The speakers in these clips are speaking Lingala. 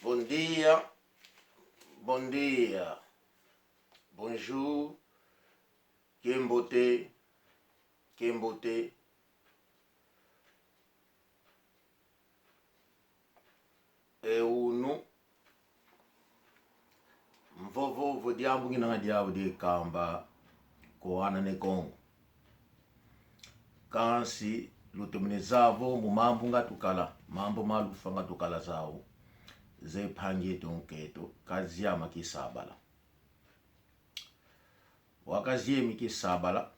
Bom dia, bom dia, bonjour, Kimbote, Kimbote. Uno mvovo diambu ngina diabo de kamba koana ne Kongo. Kansi lutemenezavo mumambu ngatukala, mambo malufa ngatukala zao. Ze pangie donketo kaziyama kisabala. Wakaziyemi kisabala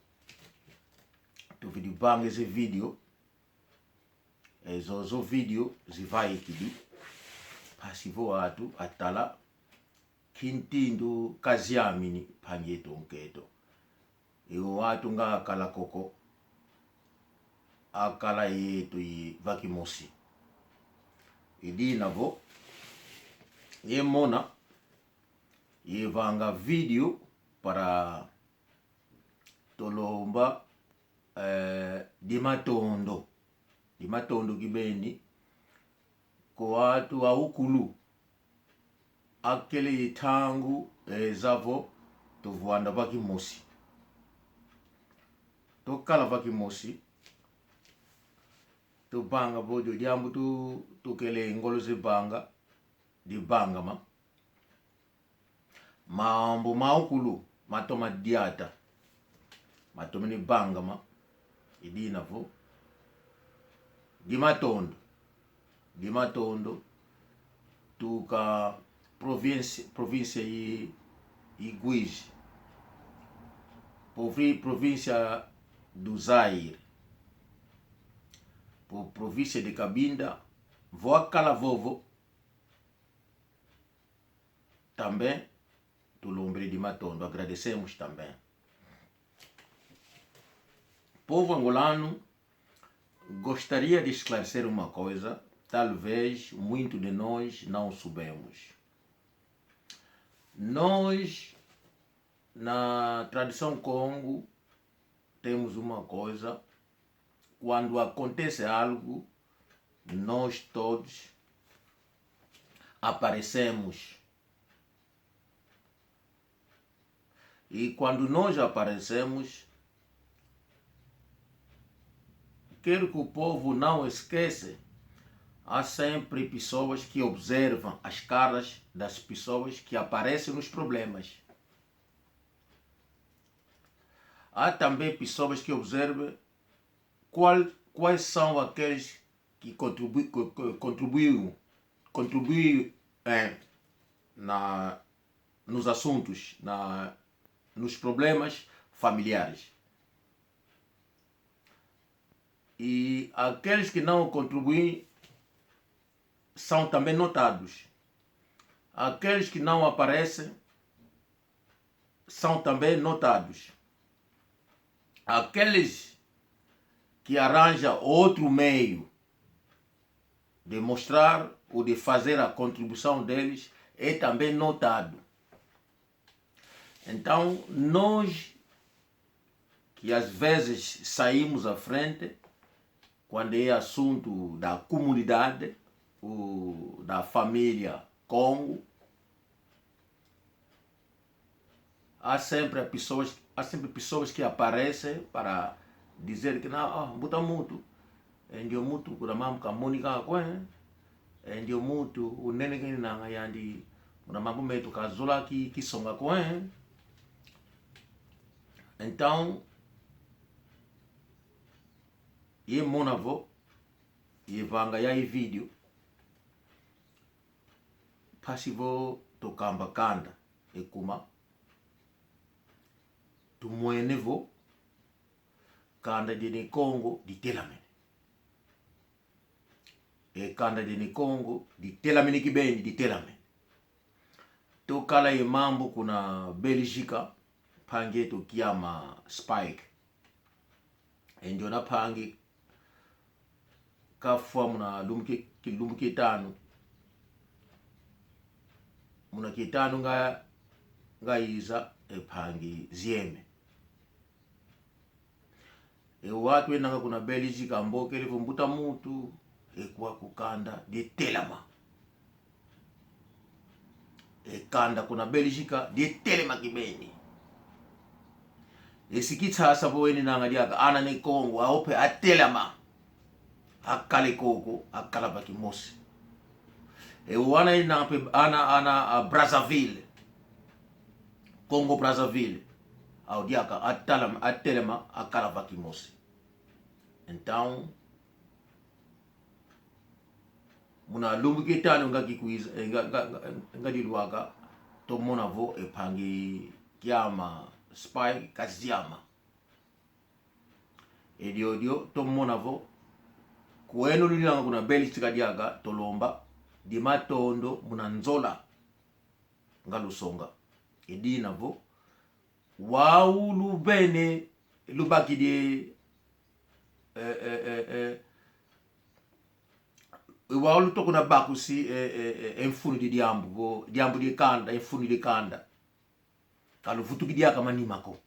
tuvidibange ze video. Zo video zivaye kidi. Pasivo watu atala kintindu kaziyamini pangie donketo. Watu nga akala koko akala yetu vakimosi. Idi navo ye mona ye vanga video para tolomba dimatondo kibeni ko watu wa ukulu akele tangu zavo tovuanda vakimosi tokala vakimosi to banga bodo diambu tu kele ngolo ze banga di banga mambo maukulu matoma diata matomini banga idina vo dimatondo tuka província Guizi, província do Zaire, província de Cabinda, voakala vovo também do Lombre de Matondo. Agradecemos também. Povo angolano, gostaria de esclarecer uma coisa, talvez muito de nós não soubemos. Nós, na tradição Congo, temos uma coisa, quando acontece algo, nós todos aparecemos. E quando nós aparecemos, quero que o povo não esqueça, há sempre pessoas que observam as caras das pessoas que aparecem nos problemas. Há também pessoas que observam quais são aqueles que contribuem nos assuntos, nos problemas familiares. E aqueles que não contribuem são também notados. Aqueles que não aparecem são também notados. Aqueles que arranjam outro meio de mostrar ou de fazer a contribuição deles é também notado. Então, nós que às vezes saímos à frente, quando é assunto da comunidade ou da família Congo, há sempre pessoas que aparecem para dizer que não, buta muito, ndio muito kuna mambo kamonika kwe, ndio muito unene kini nanga yandi kuna mambo metu kazula kisonga kwe. Então, ye monavo ye vanga ya vídeo pasivo tokamba kanda ekuma tumwenevo kanda de Congo di telamene kanda de Congo di telamene kibeni di telamene tokala ye mambo kuna Belgica pange to kiama Spike ndio na pange kafwa muna lumke tano muna kitano nga iza pange zieme watu wenanga kuna Belgique amboke levo mbuta mutu kwa kukanda de telama kanda kuna Belgica die telema kibeni esikitsa saboeni nanga diaka ana ne Congo aope atelema akale koko akala bakimosi wana ina pe ana Brazzaville Congo Brazzaville au diaka atelema akala bakimosi. Então muna lumbu kitano ngaki kuiza ngadi luaka to mona vo epangi kiama spy kaziama edio to mona vo kueno lulanga kuna Belgica diaga tolomba di matondo muna nzola ngalusonga edina vo waulu bene lubaki di waulu to kuna bakusi enfuni di diambu di kanda enfuni di kanda kalu futu kidia kama nimako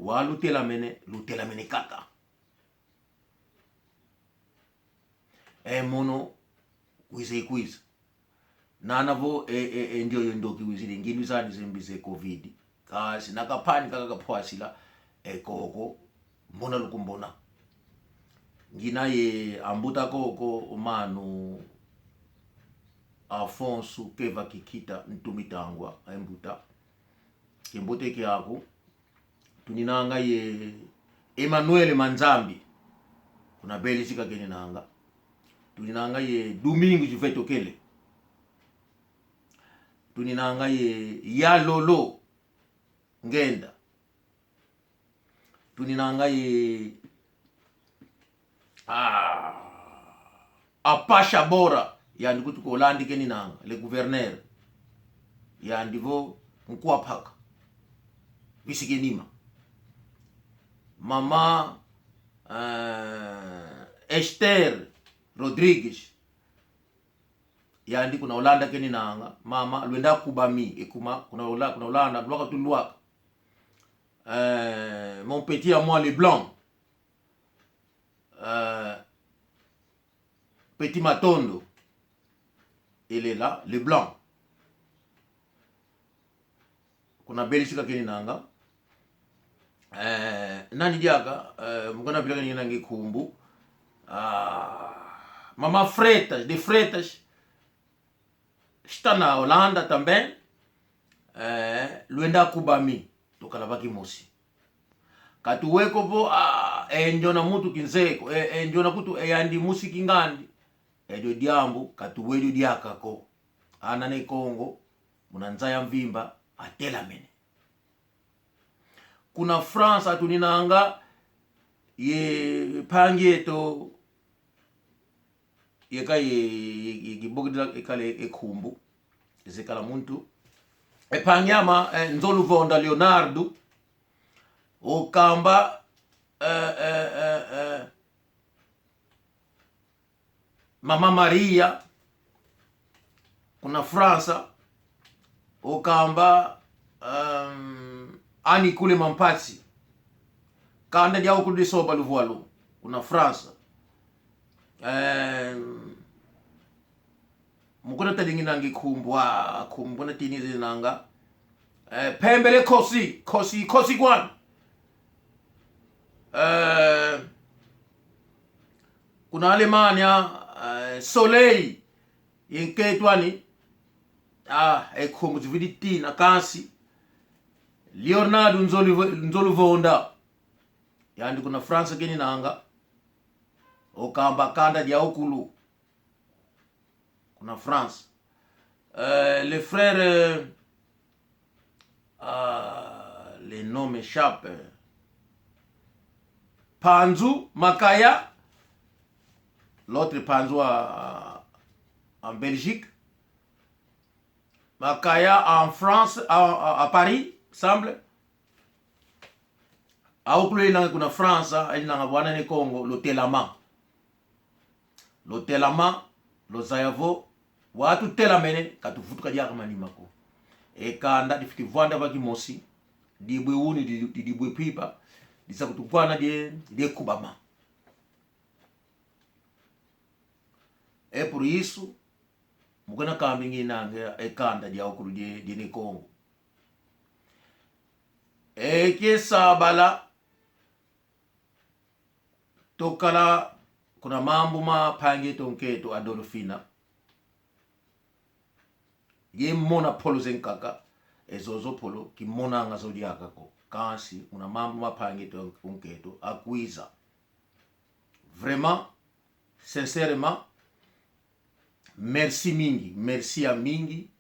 walu tela mene kaka mono kuiza nana vo ndio yondoki wizili ngini zani zembize covid kasi nakapani kaka kapwasila koko mbona lukumbona ngina ye ambuta koko umanu Afonso keva kikita ntumitangwa embuta kimbote kyako tuninanga ye Emmanuel Manzambi kuna Belgica kene nanga tuninanga ye Domingo Juvetokele tuninanga ye Yalolo Ngenda tuninanga ye Apasha Bora yandi kuti ko Hollande keni nanga le gouverneur yandi vo mkua paka bisikenima mama Esther Rodrigues yandi kuna Hollande keni nanga mama lwenda kubami ekuma kuna Hollande lwaka tulwaka mon petit à moi Leblanc Petit Matondo il est là Leblanc kuna Belgica keni nanga nani diaka mkona bila keni nangi kumbu mama Freitas de Freitas está na Holanda também luenda kubami tokala bakimosi katuweko po enjona mutu kinzeko enjona kutu yandi musiki ngandi edo diambu katuwedo diakako ana ne Congo munanzaya mvimba atela mene kuna France atuninanga ye pangieto yeka ye gibogdila ekale ekumbu ezekala muntu epanyama nzolu vonda Leonardo okamba Mama Maria kuna Fransa okamba ani kule Mampatsi kanda dia okudi soba luvualu kuna Fransa mukona tadingina ngikumbwa kumbona tinize nanga pembele kosi kwan kuna Alemania Soleil yinketwani ekomuzviditi na kasi Leonardo nzolu vonda yandi kuna France keni nanga okamba kanda dia okulu kuna France les frères les noms m'échappent Panzu Makaya l'autre Panzu en Belgique Makaya en France à Paris semble aukule na kuna France ina bwana ne Congo lotelama lozayavo watu telamene katufutuka dia kama nimako ekanda difiti vwanda bakimosi dibwe uni dibwe pipa disa kutupana de kubama por isso mukana kambingi nange ekanda dia okuru di ni Congo eke sabala tokala kuna mambo mapange tonketo Adolfina ye mona polo zenkaka ezozo polo ki mona nga zodiaka ko kansi kuna mambo mapange tonketo akwiza vraiment sincèrement merci mingi, merci ya mingi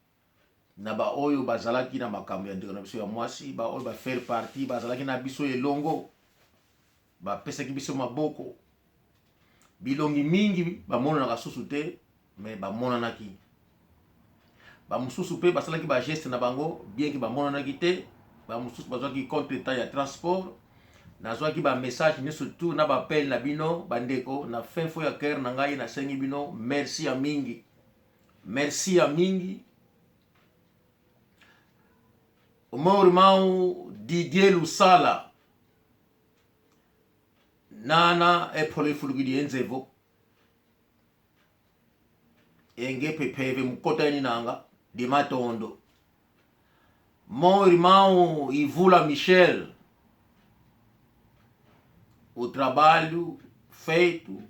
na ba oyo bazalaki na makambo ya ndeko na biso ya mwasi, ba oyo ba faire partie bazalaki na biso elongo, ba pesaki biso maboko bilongi mingi ba mona na kasusu te mais ba mona naki ba mususu pe basalaki ba geste na bango bien ki ba mona naki te, ba mususu bazwaki contre temps ya transport nazwaki ba message ni surtout na ba appel na bino bandeko na fin fo ya cœur na ngai na sengi bino merci ya mingi. Merci à mingi. Umaurimau Didier Lusala. Nana epole fulugidi enzevo. Enge pepeve mukota ni nanga. Di matondo. Maurimau Ivula Michel. O trabalho feito.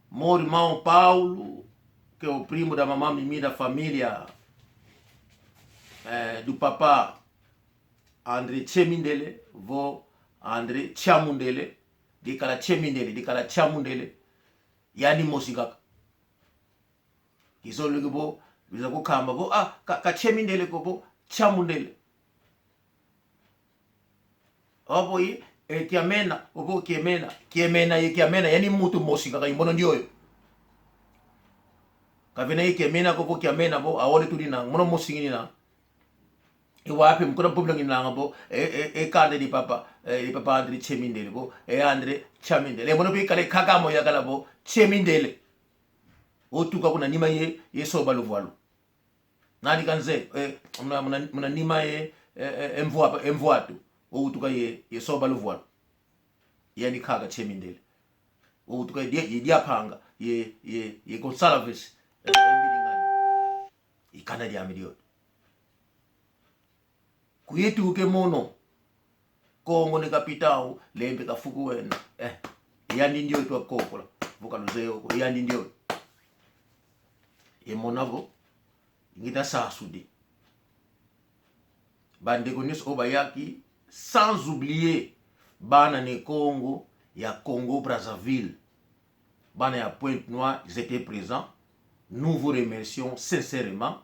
Maurimau Paulo. Que é o primo da mamãe Mimi da família do papá André Chemindele, vô André Chamundele, de kala Chemindele, de kala Chamundele, yani mosigaka. Kizolo go bizago kamba bo ka Chemindele ko bo Chamundele. Obo yi kiamena, obo kiamena yani mutu mosigaka imono ndioyo. Kavena yake mena ko pokia mena bo awole tudi na mono mosingini na iwapi mkona problem nginanga bo kande di papa Andre Chemindele bo Andre Chamindele mono bi kale kakamo ya kala bo Chemindele otuka kuna nima ye soba luvalo nani kanze muna nima ye emvoatu otuka ye soba luvalo yani kaka Chemindele otuka ye panga ye Gonçalves ikana dia milioni kuyetu ke mono Kongo ne kapitao lembe kafuku wena yandi ndio to kokola vuka luzeo yandi ndio monavo ngita sasudi bande konis obayaki sans oublier bana ne Congo ya Congo Brazzaville bana ya Pointe-Noire ils étaient présents. Nous vous remercions sincèrement.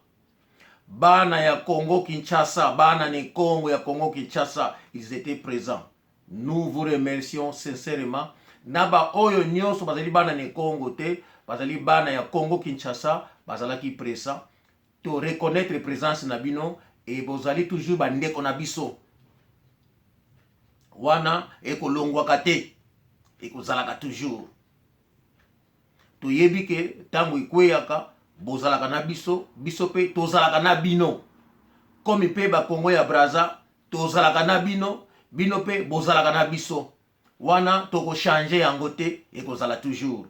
Bana ya Congo Kinshasa, bana ne Congo ya Congo Kinshasa, ils étaient présents. Nous vous remercions sincèrement. Naba oyo nyonso bazali bana ne Congo te, bazali bana ya Congo Kinshasa, bazalaki présent. To reconnaître présence na bino et bozali toujours bandeko na biso. Wana ekolongwaka te, ekozalaka toujours. Toyebi ke tango ikweyaka bozalaka na biso pe tozalaka na bino komi pe ba Kongo ya Braza tozalaka na bino pe bozalaka na biso wana toko changer yango te ekozala toujours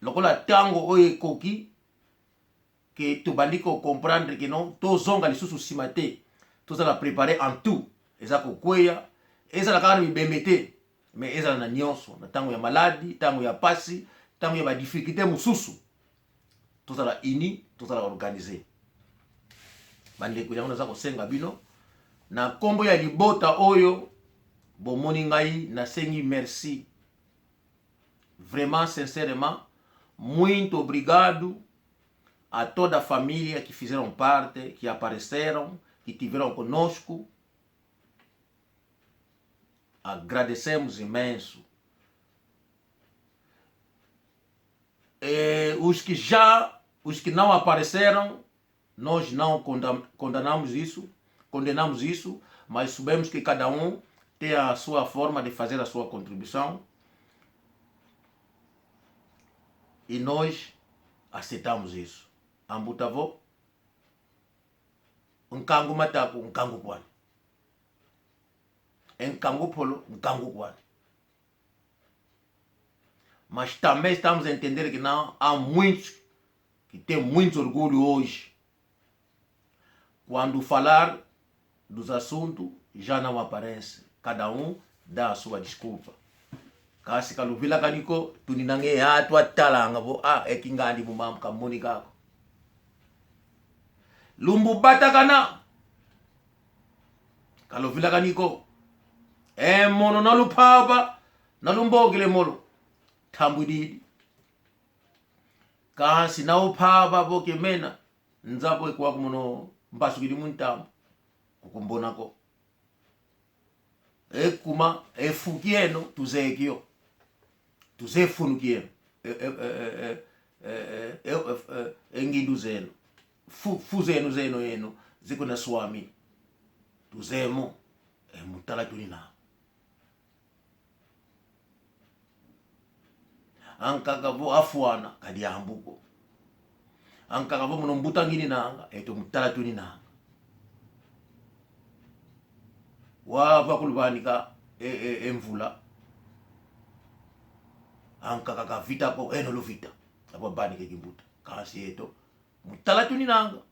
lokola tango oyo ekoki ke tobandi ko comprendre que non tozonga lisusu sima te tozala préparer en tout eza kokweya ezala kaka mibembe te mais ezala na nyonso na tango ya maladi tango ya pasi tango ya ba difficulté mususu tozala ini tozala organiser bandeko yango naza kosenga bino na kombo ya libota oyo bomoni ngai nasengi merci vraiment sincèrement muito obrigado a toda a família que fizeram parte, que apareceram, que tiveram conosco. Agradecemos imenso. Os que não apareceram, nós não condenamos isso, mas sabemos que cada um tem a sua forma de fazer a sua contribuição e nós aceitamos isso. Ambutavo, nkangu matako, nkangu kwani. Nkangu polo, nkangu kwani. Mas também estamos a entender que não há muitos que tem muito orgulho hoje. Quando falar dos assuntos, já não aparece. Cada um dá a sua desculpa. Kasi kaluvila kaniko, tuninange atu atalanga bo, ekingandi mumam kamuni kako. Lumbu bata kana. Kaluvila kaniko, mono nalupaba, nalumbogile molo. Tambudidi. Kasi na upaba bo kemena, nzapo ekuwa kumuno mbasukidi muntamu, kukumbonako. Ekuma efukieno tuzekio. Tuzefunukieno. Engindu zeno. Fuzenu zeno yeno. Ziko na swami. Tuzemo. Mutala tunina. Ankakavo afuana kadi ambuko. Ankakavo munombuta ngini nanga. Eto mutala tunina. Wava kulubanika emvula. Ankakaka vita ko enolo vita. Apo banike kimbuta. Kasi eto mutala tuninanga.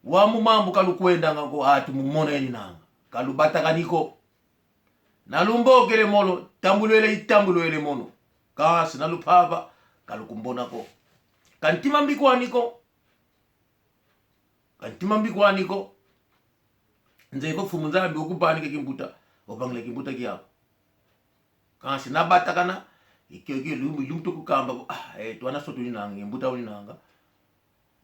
Wamu mambu kalukwenda ngako atu mumone ni nanga. Kalubata kaniko. Nalumbogele molo tambulwele mono. Kasi nalupava kalukumbona ko. Kantima mbikwaniko. Nzeko fumunzambi okubanike kimbuta. Obangle kimbuta kiapo. Kasi nabata kana ikyo lumto kukamba twana soto ninanga kimbuta uninanga.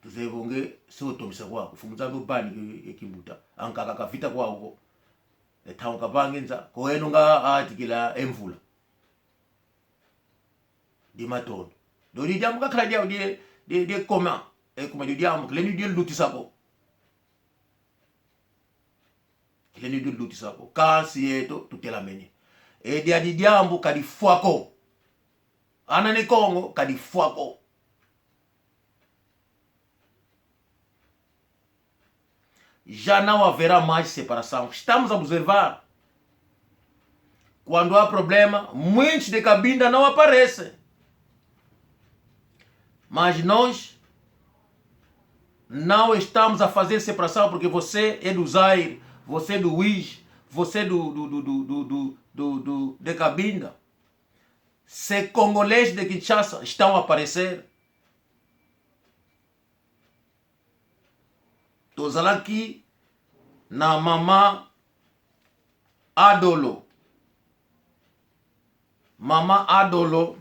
Tuzebonge soto misakwa kufumunzambi obanike kimbuta. Ankakaka vita kwa uko. Etaunga bangenza ko eno nga atikila emvula. Di matono. Do di jamu kakala dia de koma kuma di jamu kleni di lutisako. Kleni di lutisako. Kasi eto tutelameni. Dia di jambu kadi fuako. Anane Congo kadi fuako. Já não haverá mais separação. Estamos a observar. Quando há problema, muitos de Cabinda não aparecem. Mas nós não estamos a fazer separação porque você é do Zaire, você é do Uís, você é de Cabinda. Se congolês de Kinshasa estão a aparecer. Estou aqui na Mama Adolo. Mama Adolo.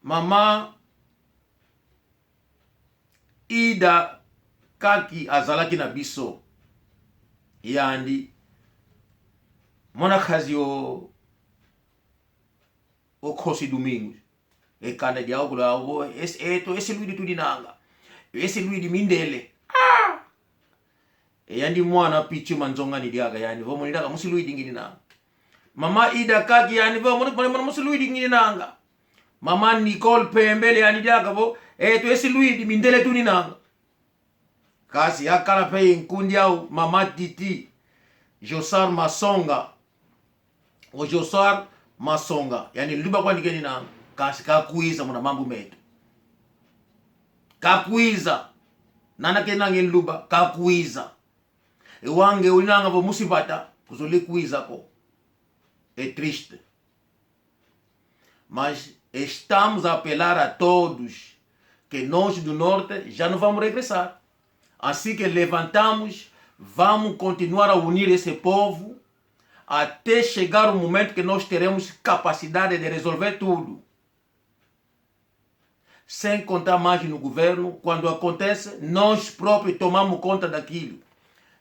Mama Ida Kaki azalaki na biso. Yandi. Mona kazi o Kosi Domingos. E kanda dia ogula o esse Luidi tudinanga. Esse Luidi mindele. Yandi mwana pichu manzonga ni diaga yani vo monida musi Luidi ngini nanga. Mama Ida Kaki yani vo musi Luidi ngini nanga. Mama Nicole Pembele yani diaga vo esse Luidi mindele tudinanga. Kasi yakala pe nkundi au Mama Titi Josar Masonga. O Josar Masonga yani luba kwa nigeni nanga. Kasi kakuiza muna mambu metu. Kakuiza. Nana kena ngeluba. Kakuiza. Ewange ulinanga vo musibata. Kuzole kuiza ko. É triste. Mas estamos a apelar a todos que nós do Norte já não vamos regressar. Assim que levantamos, vamos continuar a unir esse povo até chegar o momento que nós teremos capacidade de resolver tudo. Sem contar mais no governo, quando acontece, nós próprios tomamos conta daquilo.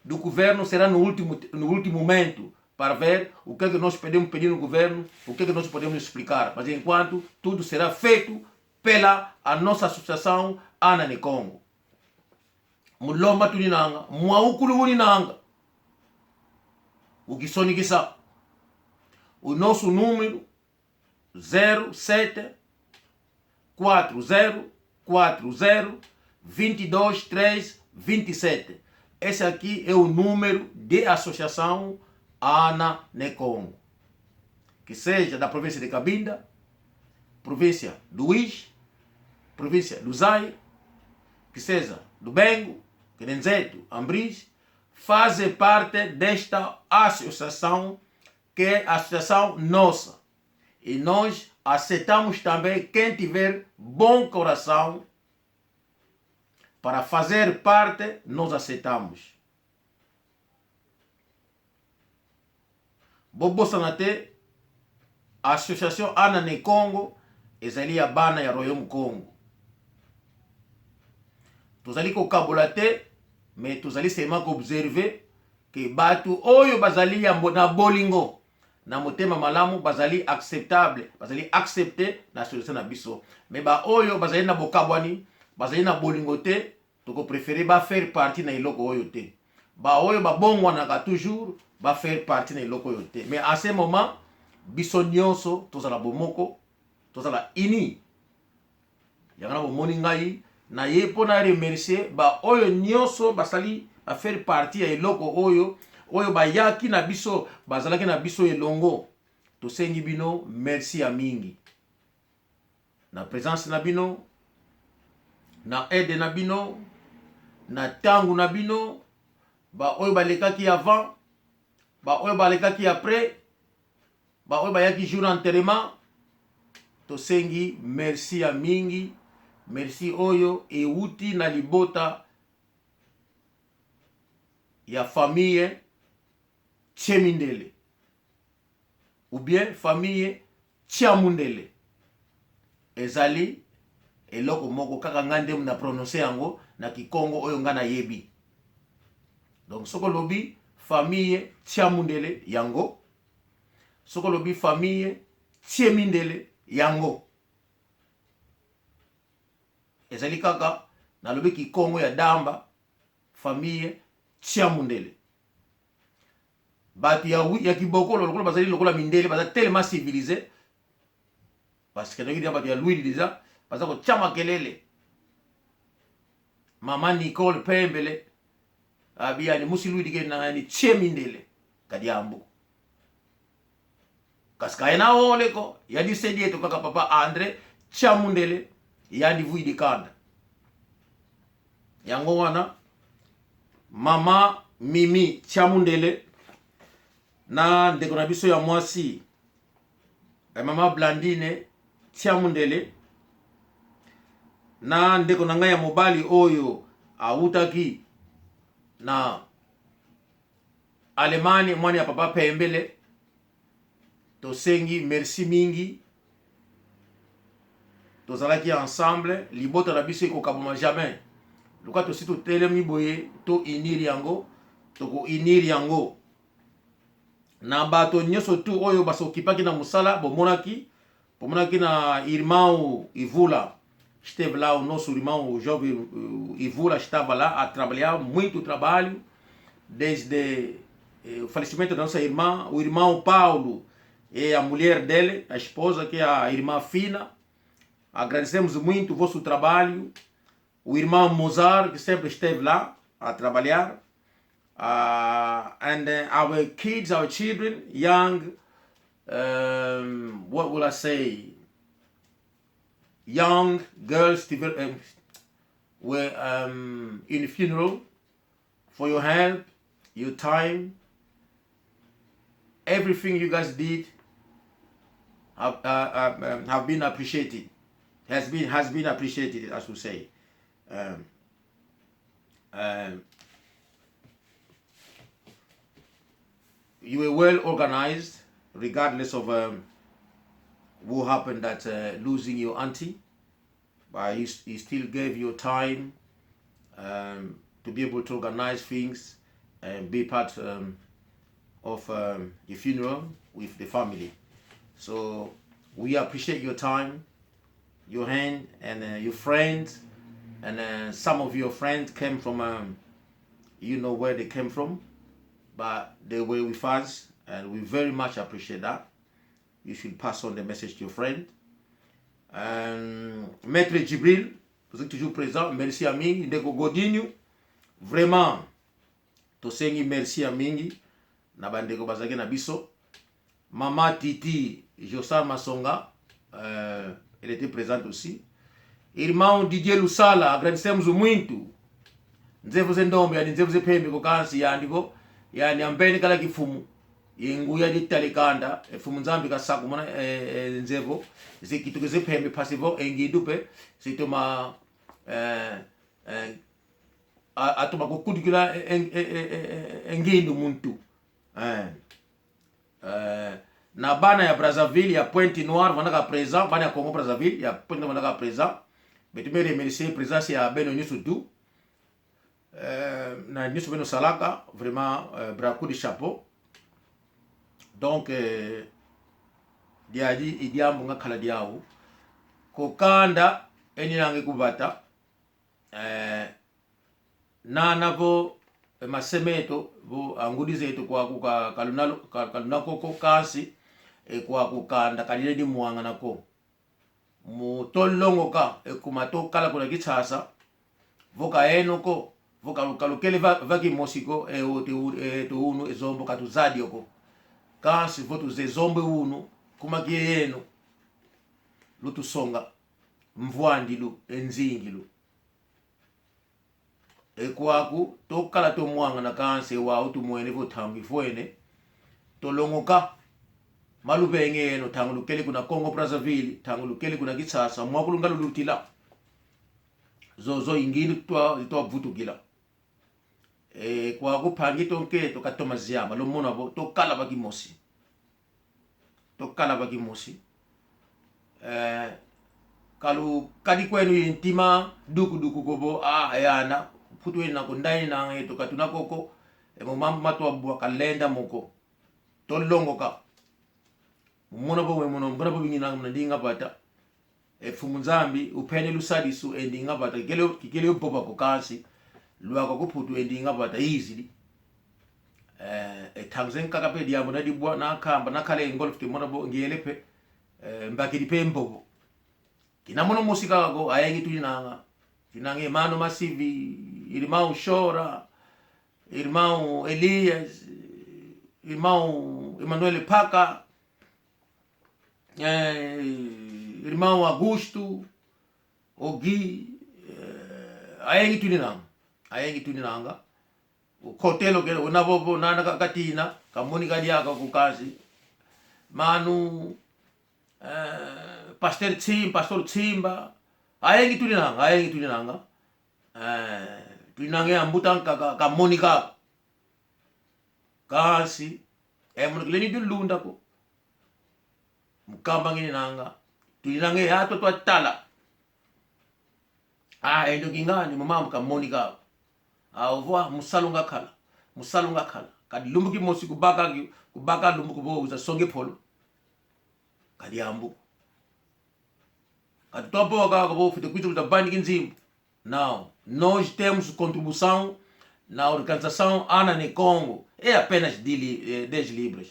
Do governo será no último momento, para ver o que é que nós podemos pedir no governo, o que é que nós podemos explicar. Mas enquanto, tudo será feito pela a nossa associação Anane Congo. Mulomba tuninanga, muaukulu uninanga. O que sonigisa. O nosso número 07 40 40 22 3 27. Esse aqui é o número de associação Anane Congo. Que seja da província de Cabinda, província do Uís, província do Zaire, que seja do Bengo, Querenzeto, Ambris, fazem parte desta associação, que é a associação nossa. E nós aceitamos também quem tiver bom coração para fazer parte, nós aceitamos. Bobo Sanate, a associação Anane Congo, ezali a bana ya Royaume Congo. Tozali ko kabulate, mais tozali seulement ko observer que batu oyo bazali ya na bolingo na motema malamu bazali acceptable, bazali accepter na solution na biso. Mais ba oyo bazali na bokabwani, bazali na bolingo te, toko préférer ba faire partie na iloko oyo te. Ba oyo ba bongwanaka toujours ba faire partie na iloko oyo te. Mais à ce moment biso nyonso tozala bomoko, tozala ini. Yangana bomoni ngai na ye pona remercier ba oyo nyonso basali a faire partie ya iloko oyo oyo bayaki na biso bazalaki na biso elongo. Tosengi bino merci ya mingi na présence na bino, na aide na bino, na tangu na bino, ba oyo balekaki avant, ba oyo balekaki après, ba oyo bayaki jour enterrement. Tosengi merci ya mingi, merci oyo euti na libota ya famille Tchemindele ou bien famille Tchiamundele. Ezali eloko moko kaka ngande na prononcer yango na Kikongo oyo ngana yebi. Donc soko lobi famille Tchiamundele yango, soko lobi famille Tchemindele yango. Ezali kaka na lobi Kikongo ya Damba famille Tchiamundele. Bati ya Kibokolo lokola bazali lokola mindele bazali tellement civilisé parce que ngi bati ya Louis déjà bazako chama kelele. Mama Nicole Pembele abia ni musi Louis dige na ni Tchemindele kadiambo. Kaska ena oleko ya di sedi to kaka papa André Tchiamundele ya di vui di kanda. Yango wana mama Mimi Tchiamundele na ndeko na biso ya mwasi mama Blandine Tchiamundele na ndeko na ngai ya mobali oyo autaki na Alemani mwani ya papa Pembele. Tosengi merci mingi, tozalaki ensemble libota na biso ekokaboma jamais. Luka tosi totelemi boye to iniri yango, toko iniri yango na bato nyonso tu oyo basokipaki na musala bomonaki na irmão Ivula esteve lá, o nosso irmão jovem Ivula estava lá a trabalhar muito trabalho desde o falecimento da nossa irmã. O irmão Paulo e a mulher dele, a esposa, que é a irmã Fina, agradecemos muito o vosso trabalho. O irmão Mozart, que sempre esteve lá a trabalhar. And our kids, our children, young, what will I say? Young girls were in the funeral for your help, your time, everything you guys did have been appreciated. Has been appreciated, as we say. You were well organized, regardless of what happened that losing your auntie, but he still gave you time to be able to organize things and be part of the funeral with the family. So we appreciate your time, your hand, and your friends, and some of your friends came from, you know where they came from, but they were with us, and we very much appreciate that. You should pass on the message to your friend. Maître Djibril, vous êtes toujours présent. Merci à mingi. Ndeko Godinho, vraiment, tosengi merci à mingi. Na bandeko bazaki na biso. Mama Titi, Josar Masonga, ele était présent aussi. Irmão Didier Lusala, agradecemos muito. Nzevu zendombe yani nzevu zepembe kokansi yandiko yani ambeni kala kifumu inguya ditalikanda efumu nzambi kasaku mona nzevu zikituke zepembe pasivo engidupe sitoma atuma kukudikila engindu muntu na bana ya Brazzaville ya Pointe Noire vanaka présent, bana ya Congo Brazzaville ya Pointe Noire vanaka présent. Betume remercier présence ya Beno Nyusudu na Nyusu Beno Salaka, vraiment bracoup de chapeau. Donc diaji idiambu nga kala diawu kokanda eni nange kubata na navo masemeto bo angudize eto kwa kuka kalunako ko kasi kwa kukanda kalile di muanga nako mutolongo ka ekumato kala kuna kitasa voka enoko voka kalukele vaki mosiko to unu ezombo katuzadi oko kasi votu zezombe unu kumaki yenu lutu songa mvwandi lu enzingi lu ekwaku tokala to mwanga na kanse wa utu mwene vo tangi fuene tolongoka malubenge eno tangu lukeli kuna Congo Brazzaville tangu lukeli kuna Kitsasa mwakulunga lulutila zozo ingini to vutu gila kwa kupangi tonke to katoma ziama lo mona bo to kala baki mosi kalu kadi kwenu intima duku gobo yana putu ina kundai na to katuna koko mo mamma to abwa kalenda moko to longo ka mona bo mono mbona bo nyina ndinga bata fumunzambi upene lusadisu endinga bata kikele boba ko kasi luaka ko putu endinga bata easily tangzen kakape diamo na dibwa na kamba na kale ngolf ke mona bo ngelepe mbaki dipembo kina mono musika go ayengi tulinanga tinange mano masivi irmão Chora, irmão Elias, irmão Emanuel Paca, irmão Augusto, Ogui, ayengi tuninanga o kotelo ke o navobo nana katina kamoni kadiaka kukazi manu pastor Tsimba ayengi tuninanga tuinange ambutan ka monika kasi mungleni dulunda ko mukamba ngini nanga tuinange hato twatala endo kingani mama ka monika avwa musalunga khala kadi lumbu ki mosi kubaka lumbu kubo uza songe polo kadi ambu kadi topo ka bo fite kwitu da bandi kinzimbu. Não, nós temos contribuição na organização Ana ne Congo, é apenas 10 libras.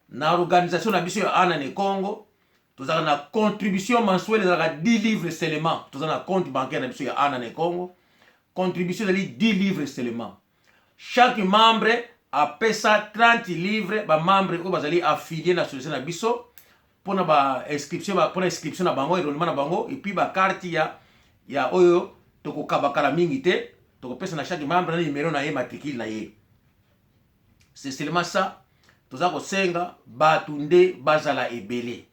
Na organização da Bissão Ana ne Congo, tu as na contribuição mensual de 10 livres seulement. Tu as na conta bancaire na Bissão Ana ne Congo, contribuição ali 10 livres seulement. Chaque membre a pesa 30 livres, ba membre ou bazali affilié na association na Bissão, pour na inscription na bango, enrôlement na bango, et puis ba carte ya oyo toko kabakala mingi te toko pesa na chaque membre na numéro na ye matricule na ye. C'est seulement ça toza ko senga batu nde bazala ebele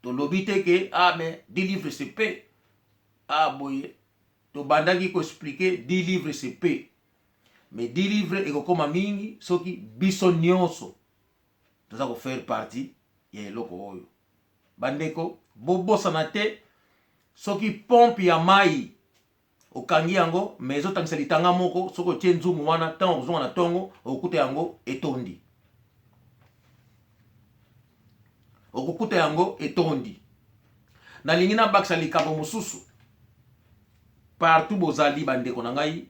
to lobite ke mais 10 livres c'est peu boye to bandaki ko expliquer 10 livres c'est peu mais 10 livres eko koma mingi soki biso nyonso toza ko faire partie ya eloko oyo bandeko bobosana te soki pompe ya mai okangi yango mezo tangisa litanga moko soko tie nzumu wana tango kozonga na tongo okukuta yango etondi nalingi na bakisa likambo mosusu partout bozali bandeko na ngai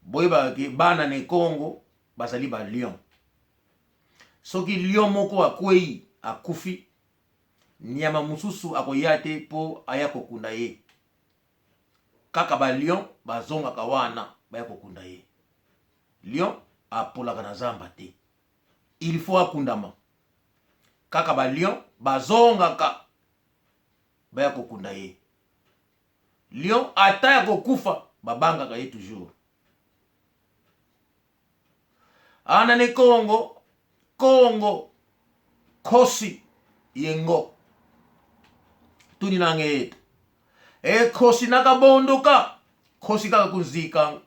boyeba ke bana ne Congo bazali ba lion soki lion moko akwei akufi nyama mususu akoya te po aya kokunda ye kaka ba lion bazonga kawana baya kokunda ye lion apolaka na zamba te il faut akundama kaka ba lion bazonga ka baya kokunda ye. Lion ata ya kokufa babanga ka ye toujours. Ana ne Kongo kosi yengo tuni nangeeta kosi nakabondoka kosi kaka kunzika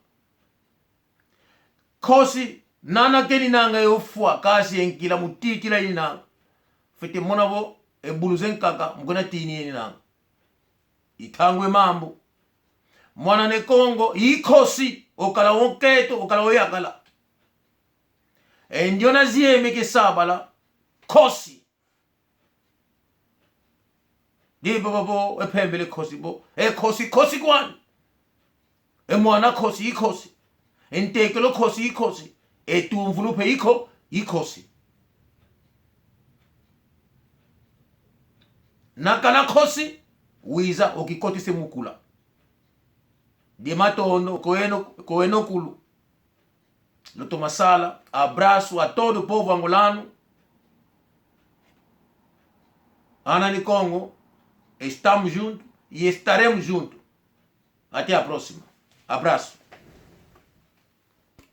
kosi nana keni nanga yofua kasi enkila mutikila ina fete monavo ebuluzen kaka mkona tini yeni nanga itangwe mambo mwana ne Kongo ikosi okala woketo okala oyakala endiona zieme ke sabala kosi di bo epembele kosi bo kosi kwani mwana kosi ikosi entekelo kosi ikosi etumvulupe ikosi nakana kosi wiza okikotise mukula di matondo koeno kulu Doutor Massala, abraço a todo o povo angolano. Ana de Congo, estamos juntos e estaremos juntos. Até a próxima. Abraço.